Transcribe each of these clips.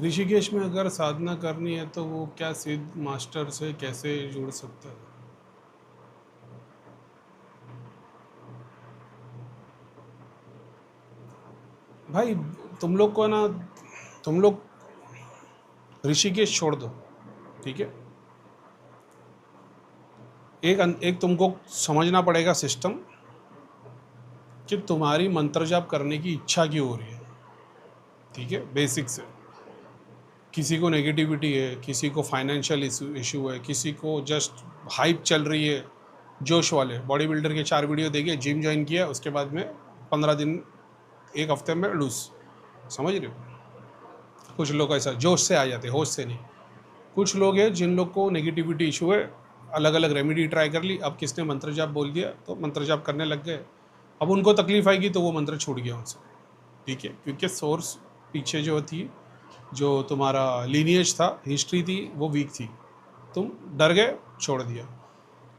ऋषिकेश में अगर साधना करनी है तो वो क्या सिद्ध मास्टर से कैसे जुड़ सकता है? भाई तुम लोग को ना, तुम लोग ऋषिकेश छोड़ दो, ठीक है। एक तुमको समझना पड़ेगा सिस्टम, कि तुम्हारी मंत्र जाप करने की इच्छा क्यों हो रही है, ठीक है। बेसिक से किसी को नेगेटिविटी है, किसी को फाइनेंशियल इशू है, किसी को जस्ट हाइप चल रही है, जोश वाले बॉडी बिल्डर के 4 वीडियो देखे, जिम ज्वाइन किया, उसके बाद में 15 दिन, एक हफ्ते में लूज, समझ रहे हो। कुछ लोग ऐसा जोश से आ जाते, होश से नहीं। कुछ लोग हैं जिन लोग को नेगेटिविटी इशू है, अलग अलग रेमेडी ट्राई कर ली, अब किसने मंत्र जाप बोल दिया तो मंत्र जाप करने लग गए। अब उनको तकलीफ आएगी तो वो मंत्र छूट गया उनसे, ठीक है, क्योंकि सोर्स पीछे जो थी, जो तुम्हारा लीनियज था, हिस्ट्री थी, वो वीक थी। तुम डर गए, छोड़ दिया।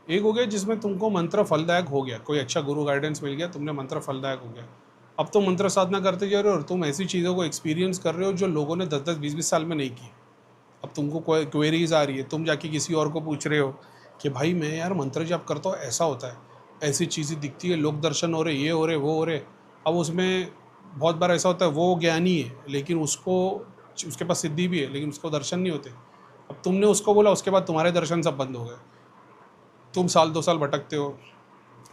एक हो गया जिसमें तुमको मंत्र फलदायक हो गया, कोई अच्छा गुरु गाइडेंस मिल गया, तुमने मंत्र फलदायक हो गया। अब तो मंत्र साधना करते जा रहे हो और तुम ऐसी चीज़ों को एक्सपीरियंस कर रहे हो जो लोगों ने 10-10 20-20 साल में नहीं की। अब तुमको कोई क्वेरीज आ रही है, तुम जाके किसी और को पूछ रहे हो कि भाई मैं यार मंत्र जाप करता हूँ, ऐसा होता है, ऐसी चीज़ें दिखती है, लोक दर्शन हो रहे, ये हो रहे, वो हो रहे। अब उसमें बहुत बार ऐसा होता है वो ज्ञानी है लेकिन उसको, उसके पास सिद्धि भी है लेकिन उसको दर्शन नहीं होते। अब तुमने उसको बोला, उसके बाद तुम्हारे दर्शन सब बंद हो गए। तुम साल 2 साल भटकते हो,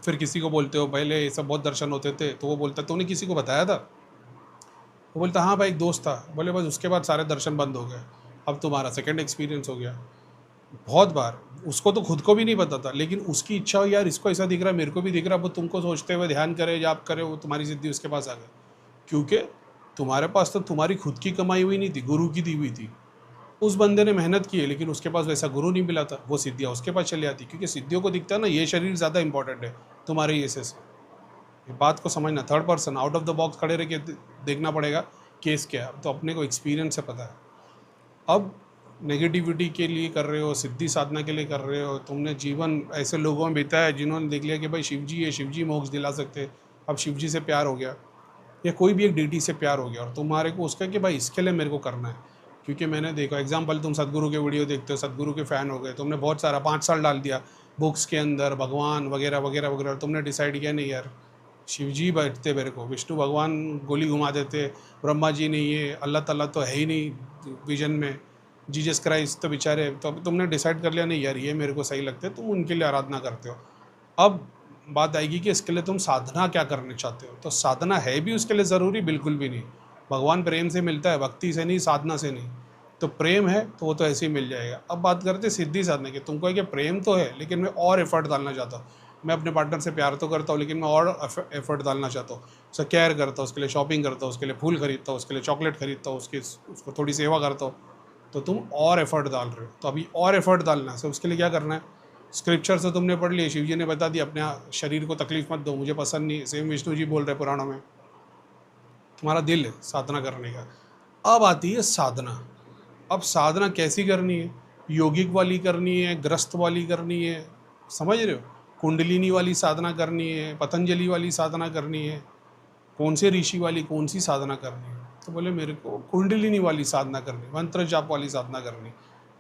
फिर किसी को बोलते हो पहले ये सब बहुत दर्शन होते थे, तो वो बोलता तूने किसी को बताया था? वो बोलता हाँ भाई एक दोस्त था, बोले बस उसके बाद सारे दर्शन बंद हो गए। अब तुम्हारा सेकंड एक्सपीरियंस हो गया। बहुत बार उसको तो खुद को भी नहीं पता था, लेकिन उसकी इच्छा हो यार इसको ऐसा दिख रहा है, मेरे को भी दिख रहा है, वो तुमको सोचते हुए ध्यान करे, जाप करे, वो तुम्हारी सिद्धि उसके पास आ गई। क्योंकि तुम्हारे पास तो तुम्हारी खुद की कमाई हुई नहीं थी, गुरु की दी हुई थी। उस बंदे ने मेहनत की है लेकिन उसके पास वैसा गुरु नहीं मिला था, वो सिद्धियाँ उसके पास चली आती, क्योंकि सिद्धियों को दिखता है ना ये शरीर ज़्यादा इंपॉर्टेंट है तुम्हारे ये से। ये बात को समझना, third person out of the box खड़े रह के देखना पड़ेगा केस क्या है, तो अपने को एक्सपीरियंस से पता है। अब नेगेटिविटी के लिए कर रहे हो, सिद्धि साधना के लिए कर रहे हो, तुमने जीवन ऐसे लोगों में बिताया जिन्होंने देख लिया कि भाई शिव जी है, शिव जी मोक्ष दिला सकते, अब शिव जी से प्यार हो गया या कोई भी एक डीटी से प्यार हो गया, और तुम्हारे को उसका कि भाई इसके लिए मेरे को करना है। क्योंकि मैंने देखा एग्जाम्पल, तुम सदगुरु के वीडियो देखते हो, सदगुरु के फ़ैन हो गए, तुमने बहुत सारा 5 साल डाल दिया बुक्स के अंदर, भगवान वगैरह वगैरह वगैरह, तुमने डिसाइड किया नहीं यार शिव जी बैठते मेरे को, विष्णु भगवान गोली घुमा देते, ब्रह्मा जी नहीं है, अल्लाह ताला तो है ही नहीं विजन में, जीसस क्राइस्ट तो बेचारे, तो अब तुमने डिसाइड कर लिया नहीं यार ये मेरे को सही लगते हैं, तुम उनके लिए आराधना करते हो। अब बात आएगी कि इसके लिए तुम साधना क्या करना चाहते हो, तो साधना है भी उसके लिए ज़रूरी? बिल्कुल भी नहीं। भगवान प्रेम से मिलता है, भक्ति से नहीं, साधना से नहीं। तो प्रेम है तो वो तो ऐसे ही मिल जाएगा। अब बात करते हैं सिद्धि साधने की। तुमको है कि प्रेम तो है लेकिन मैं और एफर्ट डालना चाहता हूँ, मैं अपने पार्टनर से प्यार तो करता हूँ लेकिन मैं और एफर्ट डालना चाहता हूँ, उसका केयर करता हूँ, उसके लिए शॉपिंग करता हूँ, उसके लिए फूल खरीदता हूँ, उसके लिए चॉकलेट खरीदता हूँ, उसको थोड़ी सेवा करता हूँ, तो तुम और एफर्ट डाल रहे हो। तो अभी और एफर्ट डालना है, उसके लिए क्या करना है? स्क्रिप्चर से तुमने पढ़ लिया, शिव जी ने बता दिया अपने शरीर को तकलीफ मत दो, मुझे पसंद नहीं, सेम विष्णु जी बोल रहे पुराणों में। तुम्हारा दिल है साधना करने का। अब आती है साधना। अब साधना कैसी करनी है? योगिक वाली करनी है, ग्रस्त वाली करनी है, समझ रहे हो? कुंडलिनी वाली साधना करनी है, पतंजलि वाली साधना करनी है, कौन से ऋषि वाली कौन सी साधना करनी है? तो बोले मेरे को कुंडलिनी वाली साधना करनी, मंत्र जाप वाली साधना करनी।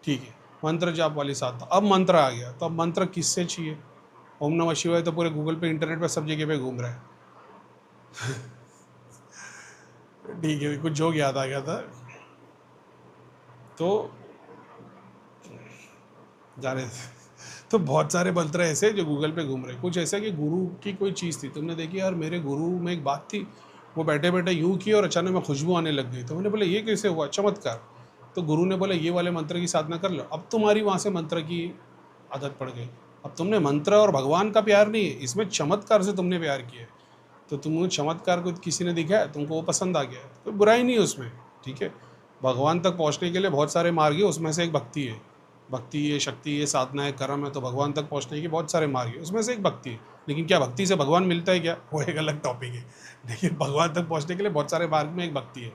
ठीक है, मंत्र जाप वाली साधना। अब मंत्र आ गया, तो अब मंत्र किससे चाहिए? ओम नमः शिवाय तो पूरे गूगल पे, इंटरनेट पे, सब जगह पे घूम रहा है। ठीक है, कुछ जोक याद आ गया था, तो जाने तो बहुत सारे मंत्र ऐसे जो गूगल पे घूम रहे हैं। कुछ ऐसा कि गुरु की कोई चीज़ थी, तुमने देखी यार मेरे गुरु में एक बात थी, वो बैठे बैठे यूँ की और अचानक में खुशबू आने लग गई, तो मैंने बोला ये कैसे हुआ, चमत्कार। तो गुरु ने बोला ये वाले मंत्र की साधना कर लो, अब तुम्हारी वहाँ से मंत्र की आदत पड़ गई। अब तुमने मंत्र और भगवान का प्यार नहीं है, इसमें चमत्कार से तुमने प्यार किया है। तो तुमको चमत्कार को किसी ने दिखाया, तुमको वो पसंद आ गया, कोई बुराई नहीं है उसमें, ठीक है। भगवान तक पहुँचने के लिए बहुत सारे मार्ग है, उसमें से एक भक्ति है। भक्ति है, शक्ति है, साधना है, कर्म है, तो भगवान तक पहुँचने के बहुत सारे मार्ग है, उसमें से एक भक्ति है। लेकिन क्या भक्ति से भगवान मिलता है क्या, वो एक अलग टॉपिक है। लेकिन भगवान तक पहुँचने के लिए बहुत सारे मार्ग में एक भक्ति है।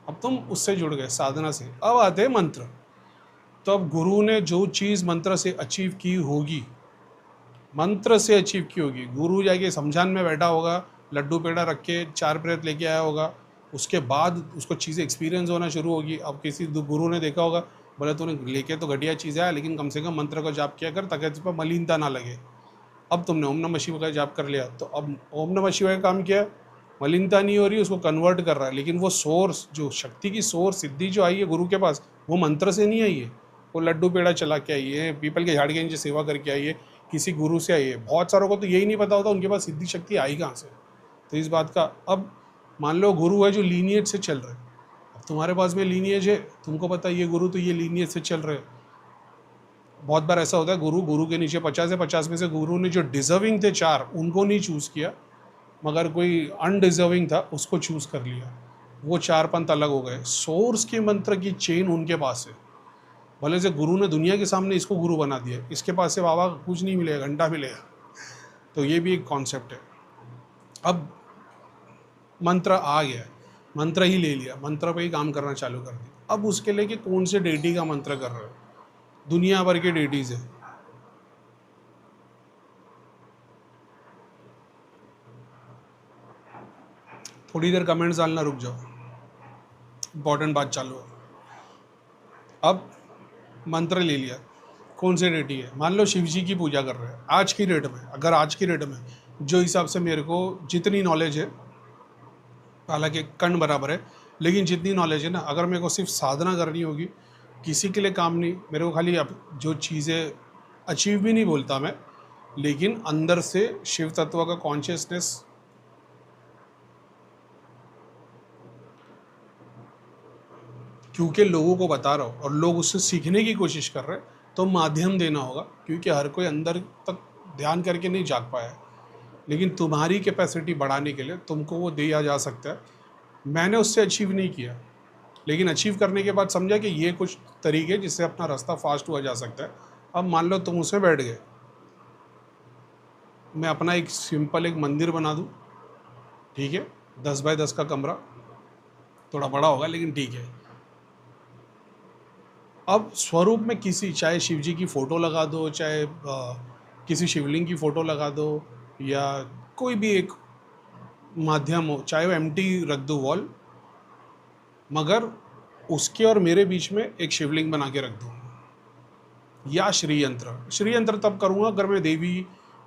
अब तुम उससे जुड़ गए साधना से। अब आते हैं मंत्र। तो अब गुरु ने जो चीज़ मंत्र से अचीव की होगी, मंत्र से अचीव की होगी, गुरु जाके शमशान में बैठा होगा, लड्डू पेड़ा रख के 4 प्रेत लेके आया होगा, उसके बाद उसको चीज़ें एक्सपीरियंस होना शुरू होगी। अब किसी गुरु ने देखा होगा, बोले तूने लेके तो घटिया चीज़ है लेकिन कम से कम मंत्र का जाप किया कर ताकि इस पर मलिनता ना लगे। अब तुमने ओम नमः शिवाय का जाप कर लिया, तो अब ओम नमः शिवाय का काम किया, मलिनता नहीं हो रही, उसको कन्वर्ट कर रहा है। लेकिन वो सोर्स, जो शक्ति की सोर्स सिद्धि जो आई है गुरु के पास, वो मंत्र से नहीं आई है, वो लड्डू पेड़ा चला के आई है, पीपल के झाड़ के नीचे सेवा करके आई है, किसी गुरु से आई है। बहुत सारों को तो यही नहीं पता होता उनके पास सिद्धि शक्ति आई कहाँ से। तो इस बात का, अब मान लो गुरु है जो लीनिएज से चल रहे, अब तुम्हारे पास में लीनिएज है, तुमको पता है ये गुरु तो ये लीनिएज से चल रहे। बहुत बार ऐसा होता है गुरु के नीचे 50 है, 50 में से गुरु ने जो डिजर्विंग थे 4 उनको नहीं चूज़ किया, मगर कोई अनडिजर्विंग था उसको चूज़ कर लिया, वो 4 पंथ अलग हो गए। सोर्स के मंत्र की चेन उनके पास है। भले से गुरु ने दुनिया के सामने इसको गुरु बना दिया, इसके पास से बाबा कुछ नहीं मिलेगा, घंटा मिलेगा। तो ये भी एक कॉन्सेप्ट है। अब मंत्र आ गया, मंत्र ही ले लिया, मंत्र पे ही काम करना चालू कर दिया। अब उसके लिए कि कौन से डेटी का मंत्र कर रहे हो, दुनिया भर के डेटीज है। थोड़ी देर कमेंट्स डालना रुक जाओ, इंपॉर्टेंट बात चालू है। अब मंत्र ले लिया, कौन से डेटी है, मान लो शिव जी की पूजा कर रहे हैं आज की डेट में। अगर आज की डेट में जो हिसाब से मेरे को जितनी नॉलेज है, हालांकि कण बराबर है, लेकिन जितनी नॉलेज है ना, अगर मेरे को सिर्फ साधना करनी होगी, किसी के लिए काम नहीं, मेरे को खाली अब जो चीज़ें अचीव भी नहीं बोलता मैं, लेकिन अंदर से शिव तत्व का कॉन्शियसनेस क्योंकि लोगों को बता रहा हूँ और लोग उससे सीखने की कोशिश कर रहे हैं, तो माध्यम देना होगा, क्योंकि हर कोई अंदर तक ध्यान करके नहीं जाग पाया। लेकिन तुम्हारी कैपेसिटी बढ़ाने के लिए तुमको वो दिया जा सकता है। मैंने उससे अचीव नहीं किया, लेकिन अचीव करने के बाद समझा कि ये कुछ तरीके जिससे अपना रास्ता फास्ट हुआ जा सकता है। अब मान लो तुम उसमें बैठ गए, मैं अपना एक सिंपल एक मंदिर बना दूँ, ठीक है, 10 बाय 10 का कमरा, थोड़ा बड़ा होगा लेकिन ठीक है। अब स्वरूप में किसी, चाहे शिव जी की फ़ोटो लगा दो, चाहे किसी शिवलिंग की फ़ोटो लगा दो, या कोई भी एक माध्यम हो, चाहे वो एम्प्टी रख दो वॉल, मगर उसके और मेरे बीच में एक शिवलिंग बना के रख दो। या श्री यंत्र तब करूँगा अगर मैं देवी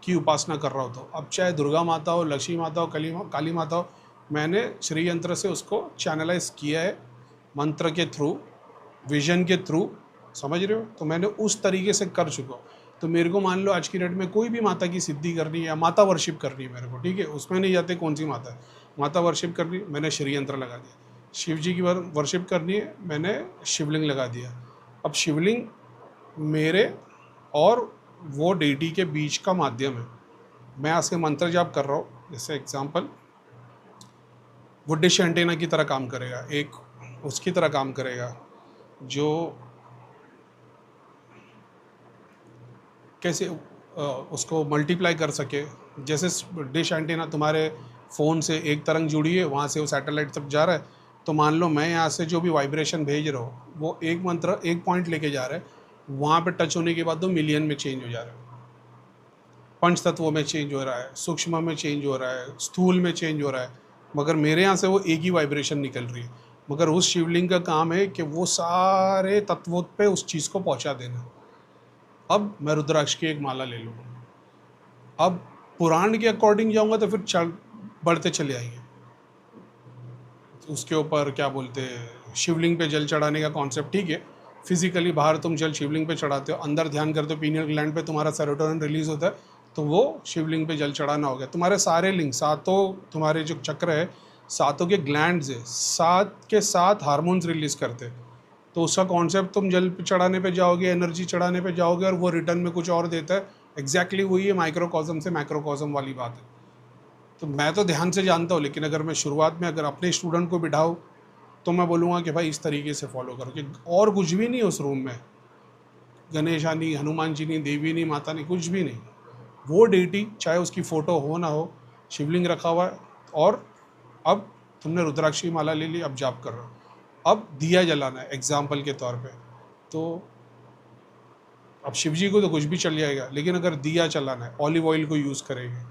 की उपासना कर रहा हो तो। अब चाहे दुर्गा माता हो, लक्ष्मी माता हो, काली माता हो, मैंने श्री यंत्र से उसको चैनलाइज किया है मंत्र के थ्रू, विजन के थ्रू, समझ रहे हो। तो मैंने उस तरीके से कर चुका हूँ। तो मेरे को मान लो आज की डेट में कोई भी माता की सिद्धि करनी है या माता वर्शिप करनी है मेरे को, ठीक है, उसमें नहीं जाते कौन सी माता है, माता वर्शिप करनी, मैंने श्री यंत्र लगा दिया। शिव जी की वर्शिप करनी है, मैंने शिवलिंग लगा दिया। अब शिवलिंग मेरे और वो डेटी के बीच का माध्यम है। मैं आज से मंत्र जाप कर रहा हूँ, जैसे एग्जाम्पल वो डिश एंटेना की तरह काम करेगा, एक उसकी तरह काम करेगा जो कैसे उसको मल्टीप्लाई कर सके। जैसे डिश एंटीना तुम्हारे फ़ोन से एक तरंग जुड़ी है, वहाँ से वो सैटेलाइट तक जा रहा है, तो मान लो मैं यहाँ से जो भी वाइब्रेशन भेज रहा हूँ वो एक मंत्र एक पॉइंट लेके जा रहा है, वहाँ पे टच होने के बाद वो मिलियन में चेंज हो जा रहा है, पंच तत्वों में चेंज हो रहा है, सूक्ष्म में चेंज हो रहा है, स्थूल में चेंज हो रहा है, मगर मेरे यहाँ से वो एक ही वाइब्रेशन निकल रही है। मगर उस शिवलिंग का काम है कि वो सारे तत्वों पे उस चीज़ को पहुँचा देना। अब मैं रुद्राक्ष की एक माला ले लूँगा, अब पुराण के अकॉर्डिंग जाऊँगा तो फिर बढ़ते चले आएंगे। उसके ऊपर क्या बोलते हैं, शिवलिंग पे जल चढ़ाने का कॉन्सेप्ट, ठीक है, फिजिकली बाहर तुम जल शिवलिंग पे चढ़ाते हो, अंदर ध्यान करते हो, पीनियल ग्लैंड पे तुम्हारा सेरोटोनिन रिलीज होता है, तो वो शिवलिंग पे जल चढ़ाना हो गया। तुम्हारे सारे लिंग, सातों तुम्हारे जो चक्र है, सातों के ग्लैंड्स है, सात के साथ हार्मोन्स रिलीज करते हैं। तो उसका कॉन्सेप्ट, तुम जल चढ़ाने पे जाओगे, एनर्जी चढ़ाने पे जाओगे और वो रिटर्न में कुछ और देता है। एग्जैक्टली वही है माइक्रोकॉस्म से मैक्रोकॉस्म वाली बात है। तो मैं तो ध्यान से जानता हूँ, लेकिन अगर मैं शुरुआत में अगर अपने स्टूडेंट को बिठाऊँ तो मैं बोलूँगा कि भाई इस तरीके से फॉलो करो, कि और कुछ भी नहीं उस रूम में, गणेशा नहीं, हनुमान जी नहीं, देवी नहीं, माता नहीं, कुछ भी नहीं। वो डेटी चाहे उसकी फ़ोटो हो ना हो, शिवलिंग रखा हुआ है, और अब तुमने रुद्राक्ष की माला ले ली, अब जाप कर रहे हो, अब दिया जलाना है एग्जाम्पल के तौर पे। तो अब शिव जी को तो कुछ भी चल जाएगा, लेकिन अगर दिया चलाना है, ऑलिव ऑयल को यूज़ करेंगे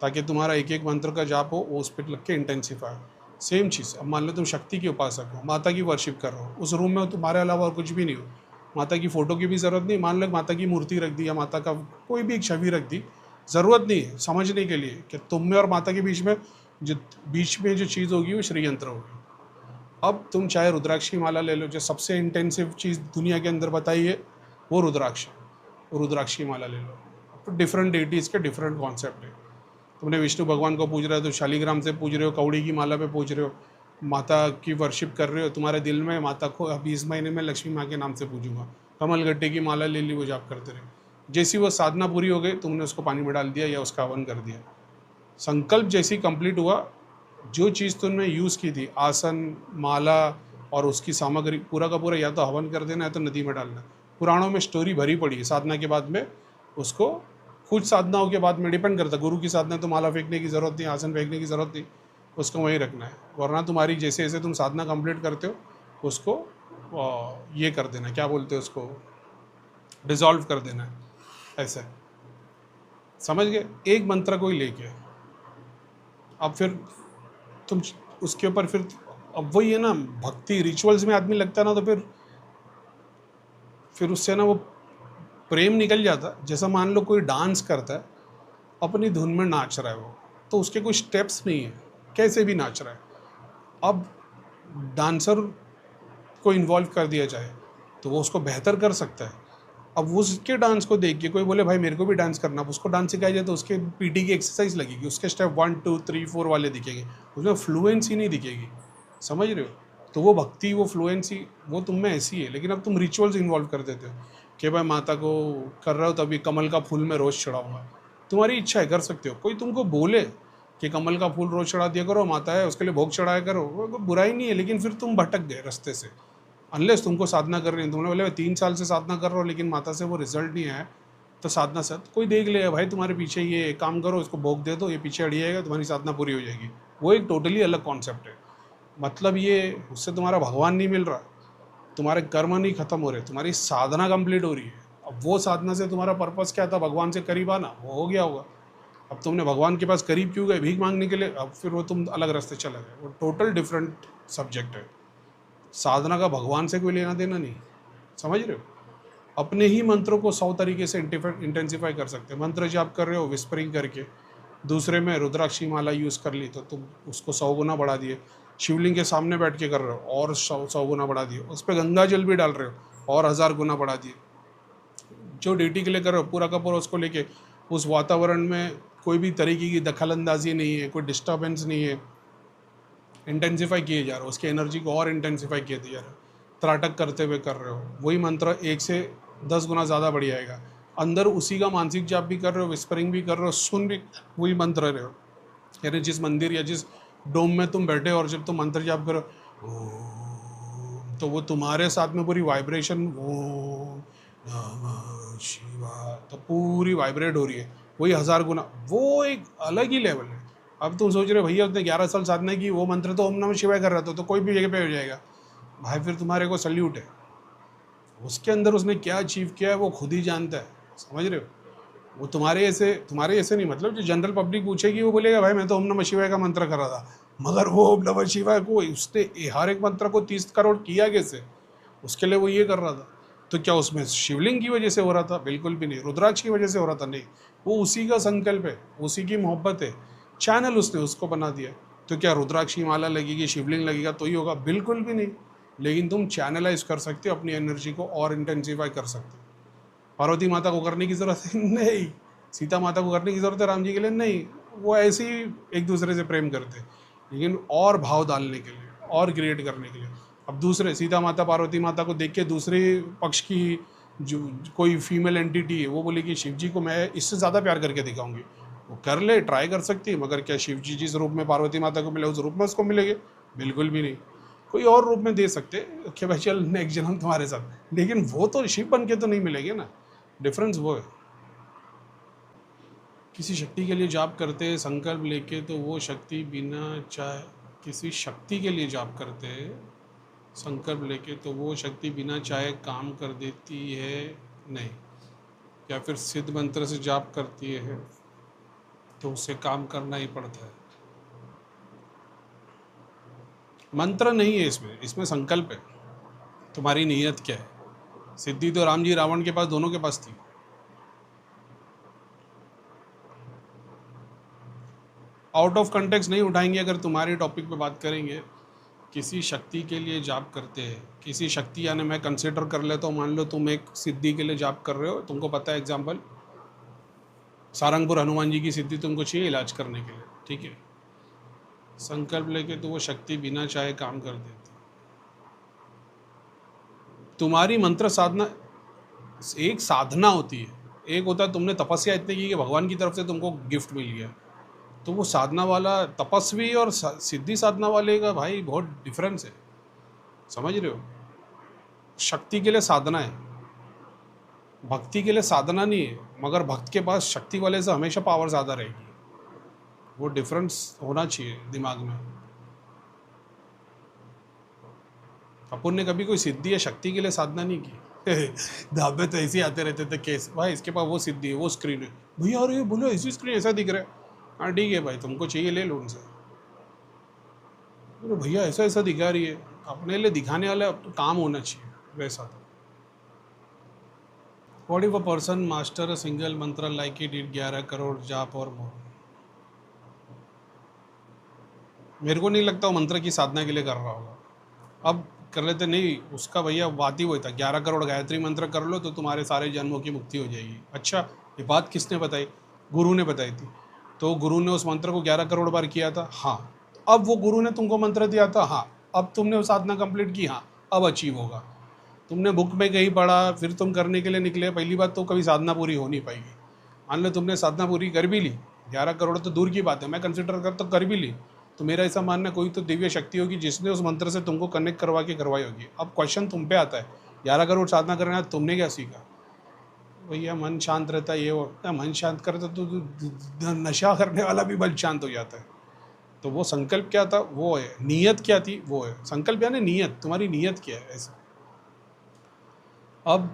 ताकि तुम्हारा एक एक मंत्र का जाप हो, वो उस पर लग के इंटेंसिफाई। सेम चीज़। अब मान लो तुम शक्ति के उपासक हो, माता की वर्शिप कर रहे हो, उस रूम में तुम्हारे अलावा और कुछ भी नहीं हो, माता की फ़ोटो की भी ज़रूरत नहीं। मान लो माता की मूर्ति रख दी या माता का कोई भी एक छवि रख दी, ज़रूरत नहीं है समझने के लिए कि तुम में और माता के बीच में जो चीज़ होगी वो श्री यंत्र होगी। अब तुम चाहे रुद्राक्ष की माला ले लो, जो सबसे इंटेंसिव चीज़ दुनिया के अंदर बताई है वो रुद्राक्ष की माला ले लो। तो डिफरेंट डेटीज़ के डिफरेंट कॉन्सेप्ट है। तुमने विष्णु भगवान को पूज रहे हो तो शालिग्राम से पूज रहे हो, कौड़ी की माला पे पूज रहे हो, माता की वर्शिप कर रहे हो, तुम्हारे दिल में माता को अभी इस महीने में लक्ष्मी माँ के नाम से पूजूंगा, कमल गट्टे की माला ले ली, वो जाप करते रहे। जैसी वो साधना पूरी हो गई, तुमने उसको पानी में डाल दिया या उसका हवन कर दिया। संकल्प जैसी कंप्लीट हुआ, जो चीज़ तुमने यूज़ की थी, आसन, माला और उसकी सामग्री, पूरा का पूरा या तो हवन कर देना है तो नदी में डालना। पुराणों में स्टोरी भरी पड़ी है साधना के बाद में। उसको कुछ साधनाओं के बाद में डिपेंड करता है, गुरु की साधना तो माला फेंकने की ज़रूरत नहीं, आसन फेंकने की ज़रूरत नहीं, उसको वहीं रखना है। वरना तुम्हारी जैसे जैसे तुम साधना कंप्लीट करते हो उसको ये कर देना, क्या बोलते हो उसको, डिज़ोल्व कर देना है, ऐसा। समझ गए? एक मंत्र को ही लेके अब फिर तुम उसके ऊपर फिर, अब वही है ना, भक्ति रिचुअल्स में आदमी लगता है ना, तो फिर उससे ना वो प्रेम निकल जाता। जैसा मान लो कोई डांस करता है, अपनी धुन में नाच रहा है वो, तो उसके कोई स्टेप्स नहीं है, कैसे भी नाच रहा है। अब डांसर को इन्वॉल्व कर दिया जाए तो वो उसको बेहतर कर सकता है। अब उसके डांस को देख के कोई बोले भाई मेरे को भी डांस करना, अब उसको डांस सिखाया जाए तो उसके पीटी की एक्सरसाइज लगेगी, उसके स्टेप 1 2 3 4 वाले दिखेंगे, उसमें फ्लुएंसी नहीं दिखेगी। समझ रहे हो? तो वो भक्ति, वो फ्लुएंसी वो तुम में ऐसी है। लेकिन अब तुम रिचुअल्स इन्वॉल्व कर देते हो कि भाई माता को कर रहे हो तो अभी कमल का फूल मैं रोज़ चढ़ाऊंगा। तुम्हारी इच्छा है, कर सकते हो। कोई तुमको बोले कि कमल का फूल रोज़ चढ़ा दिया करो, माता है उसके लिए भोग चढ़ाया करो, वो बुराई नहीं है। लेकिन फिर तुम भटक गए रास्ते से। अनलेस तुमको साधना कर रही है, तुमने बोले 3 साल से साधना कर रहे हो लेकिन माता से वो रिजल्ट नहीं आया, तो साधना से कोई देख ले भाई तुम्हारे पीछे, ये काम करो, इसको भोग दे दो, ये पीछे अड़िएगा, तुम्हारी साधना पूरी हो जाएगी। वो एक टोटली अलग कॉन्सेप्ट है। मतलब ये उससे तुम्हारा भगवान नहीं मिल रहा, तुम्हारे कर्म नहीं खत्म हो रहे, तुम्हारी साधना कंप्लीट हो रही है। अब वो साधना से तुम्हारा पर्पस क्या था, भगवान से करीब आना, वो हो गया होगा। अब तुमने भगवान के पास करीब क्यों गए, भीख मांगने के लिए? अब फिर वो तुम अलग रास्ते चले गए। वो टोटल डिफरेंट सब्जेक्ट है। साधना का भगवान से कोई लेना देना नहीं। समझ रहे हो? अपने ही मंत्रों को 100 तरीके से इंटेंसिफाई कर सकते हैं। मंत्र जाप कर रहे हो विस्परिंग करके, दूसरे में रुद्राक्षी माला यूज़ कर ली तो तुम उसको 100 गुना बढ़ा दिए। शिवलिंग के सामने बैठ के कर रहे हो और 100 गुना बढ़ा दिए। उस पर गंगा जल भी डाल रहे हो और 1000 गुना बढ़ा दिए। जो ड्यूटी के लिए कर रहे हो पूरा का पूरा उसको लेके उस वातावरण में कोई भी तरीके की दखल अंदाजी नहीं है, कोई डिस्टर्बेंस नहीं है, इंटेंसिफाई किए जा रहे हो, उसकी एनर्जी को और इंटेंसिफाई किए जा रहे हो, त्राटक करते हुए कर रहे हो। वही मंत्र 1 से 10 गुना ज़्यादा बढ़ जाएगा। अंदर उसी का मानसिक जाप भी कर रहे हो, विस्परिंग भी कर रहे हो, सुन भी वही मंत्र रहे हो। यानी जिस मंदिर या जिस डोम में तुम बैठे हो और जब तुम मंत्र जाप करो तो वो तुम्हारे साथ में पूरी वाइब्रेशन, ओम नमः शिवाय, तो पूरी वाइब्रेट हो रही है वही 1000 गुना। वो एक अलग ही लेवल है। अब तुम सोच रहे हो भैया उसने 11 साल साधना की, वो मंत्र तो ओम नमः शिवाय कर रहा था, तो कोई भी जगह पे हो जाएगा। भाई फिर तुम्हारे को सल्यूट है। उसके अंदर उसने क्या अचीव किया है वो खुद ही जानता है। समझ रहे हो? वो तुम्हारे ऐसे नहीं, मतलब जो जनरल पब्लिक पूछेगी वो बोलेगा भाई मैं तो ओम नमः शिवाय का मंत्र कर रहा था। मगर वो ओम नमः शिवाय को उसने हर एक मंत्र को 30 करोड़ किया कैसे, उसके लिए वो ये कर रहा था। तो क्या उसमें शिवलिंग की वजह से हो रहा था? बिल्कुल भी नहीं। रुद्राक्ष की वजह से हो रहा था? नहीं। वो उसी का संकल्प है, उसी की मोहब्बत है, चैनल उसने उसको बना दिया। तो क्या रुद्राक्ष की माला लगेगी, शिवलिंग लगेगा तो ही होगा? बिल्कुल भी नहीं। लेकिन तुम चैनलाइज कर सकते हो, अपनी एनर्जी को और इंटेंसिफाई कर सकते हो। पार्वती माता को करने की ज़रूरत है? नहीं। सीता माता को करने की ज़रूरत है राम जी के लिए? नहीं। वो ऐसे ही एक दूसरे से प्रेम करते, लेकिन और भाव डालने के लिए और क्रिएट करने के लिए। अब दूसरे सीता माता पार्वती माता को देख के दूसरे पक्ष की जो कोई फीमेल एंटिटी है वो बोले कि शिव जी को मैं इससे ज़्यादा प्यार करके दिखाऊंगी। वो कर ले, ट्राई कर सकती है, मगर क्या शिव जी जिस रूप में पार्वती माता को मिले उस रूप में उसको मिलेंगे? बिल्कुल भी नहीं। कोई और रूप में दे सकते कि भाई चल नेक्स्ट जन्म तुम्हारे साथ, लेकिन वो तो शिव बन के तो नहीं मिलेंगे ना। डिफरेंस वो है। किसी शक्ति के लिए जाप करते हैं संकल्प लेके, तो वो शक्ति बिना चाहे, किसी शक्ति के लिए जाप करते हैं संकल्प लेके तो वो शक्ति बिना चाहे काम कर देती है? नहीं। या फिर सिद्ध मंत्र से जाप करती है तो उसे काम करना ही पड़ता है? मंत्र नहीं है इसमें, इसमें संकल्प है। तुम्हारी नीयत क्या है? सिद्धि तो राम जी रावण के पास, दोनों के पास थी। आउट ऑफ कंटेक्स्ट नहीं उठाएंगे। अगर तुम्हारे टॉपिक पे बात करेंगे, किसी शक्ति के लिए जाप करते हैं, किसी शक्ति, यानी मैं कंसिडर कर लेता हूँ, मान लो तुम एक सिद्धि के लिए जाप कर रहे हो, तुमको पता है एग्जाम्पल सारंगपुर हनुमान जी की सिद्धि तुमको चाहिए इलाज करने के लिए, ठीक है, संकल्प लेके तो वो शक्ति बिना चाहे काम कर देती। तुम्हारी मंत्र साधना एक साधना होती है, एक होता है तुमने तपस्या इतनी की कि भगवान की तरफ से तुमको गिफ्ट मिल गया, तो वो साधना वाला तपस्वी और सिद्धि साधना वाले का भाई बहुत डिफरेंस है, समझ रहे हो? शक्ति के लिए साधना है, भक्ति के लिए साधना नहीं है, मगर भक्त के पास शक्ति वाले से हमेशा पावर ज़्यादा रहेगी। वो डिफरेंस होना चाहिए दिमाग में। अपन ने कभी कोई सिद्धि या शक्ति के लिए साधना नहीं की। धाबे तो ऐसे ही आते रहते थे केस, भाई इसके पास वो सिद्धि है, वो स्क्रीन है, भैया अरे बोलो ऐसी स्क्रीन ऐसा दिख रहा है, हाँ ठीक है भाई तुमको चाहिए ले लो उनसे। बोलो भैया ऐसा ऐसा दिखा रही है, अपने लिए दिखाने वाला तो काम होना चाहिए वैसा। तो what if a person master a single मंत्र लाइक ही डिड 11 करोड़ जाप और मोर? मेरे को नहीं लगता वो मंत्र की साधना के लिए कर रहा होगा। अब कर लेते नहीं, उसका भैया बात ही वही था, 11 करोड़ गायत्री मंत्र कर लो तो तुम्हारे सारे जन्मों की मुक्ति हो जाएगी। अच्छा, ये बात किसने बताई? गुरु ने बताई थी। तो गुरु ने उस मंत्र को 11 करोड़ बार किया था, हाँ। अब वो गुरु ने तुमको मंत्र दिया था, हाँ। अब तुमने वो साधना कंप्लीट की, हाँ, अब अचीव होगा। तुमने बुक में कहीं पढ़ा, फिर तुम करने के लिए निकले, पहली बात तो कभी साधना पूरी हो नहीं पाएगी। मान लो तुमने साधना पूरी कर भी ली, 11 करोड़ तो दूर की बात है, मैं कंसिडर कर तो कर भी ली, तो मेरा ऐसा मानना कोई तो दिव्य शक्ति होगी जिसने उस मंत्र से तुमको कनेक्ट करवा के करवाई होगी। अब क्वेश्चन तुम पे आता है, 11 करोड़ साधना करना तुमने क्या सीखा? भैया मन शांत रहता है, ये होता है, मन शांत करता तो नशा करने वाला भी मन शांत हो जाता है। तो वो संकल्प क्या था, वो है। नीयत क्या थी, वो है। संकल्प यानी नीयत, तुम्हारी नीयत क्या है ऐसा। अब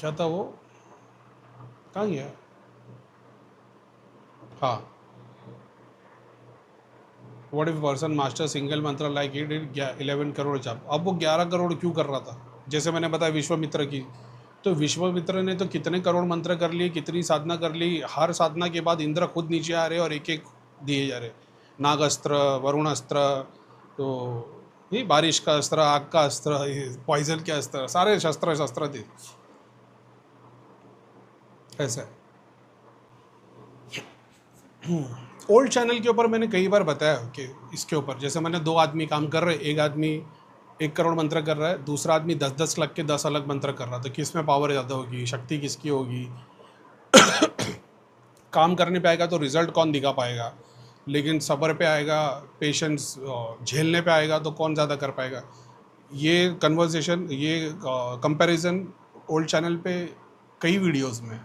क्या था वो, कहाँ गया? हाँ, what if person master single मंत्र लाइक ही डिड 11 करोड़ जाप? अब वो 11 करोड़ क्यों कर रहा था? जैसे मैंने बताया विश्वामित्र की, तो विश्वामित्र ने तो कितने करोड़ मंत्र कर लिए, कितनी साधना कर ली। हर साधना के बाद इंद्र खुद नीचे आ रहे और एक एक दिए जा रहे, नागास्त्र, वरुण अस्त्र, तो ये बारिश का अस्त्र, आग का अस्त्र, पॉइजन के अस्त्र, सारे शस्त्र शस्त्र थे। ऐसा है। ओल्ड चैनल के ऊपर मैंने कई बार बताया कि इसके ऊपर, जैसे मैंने 2 आदमी काम कर रहे, एक आदमी 1 करोड़ मंत्र कर रहा है, दूसरा आदमी 10-10 लाख के 10 अलग मंत्र कर रहा था। किस में पावर ज़्यादा होगी, शक्ति किसकी होगी? काम करने पे आएगा तो रिजल्ट कौन दिखा पाएगा, लेकिन सब्र पे आएगा, पेशेंस झेलने पे आएगा तो कौन ज़्यादा कर पाएगा। ये कन्वर्सेशन, ये कंपैरिजन ओल्ड चैनल पे कई वीडियोस में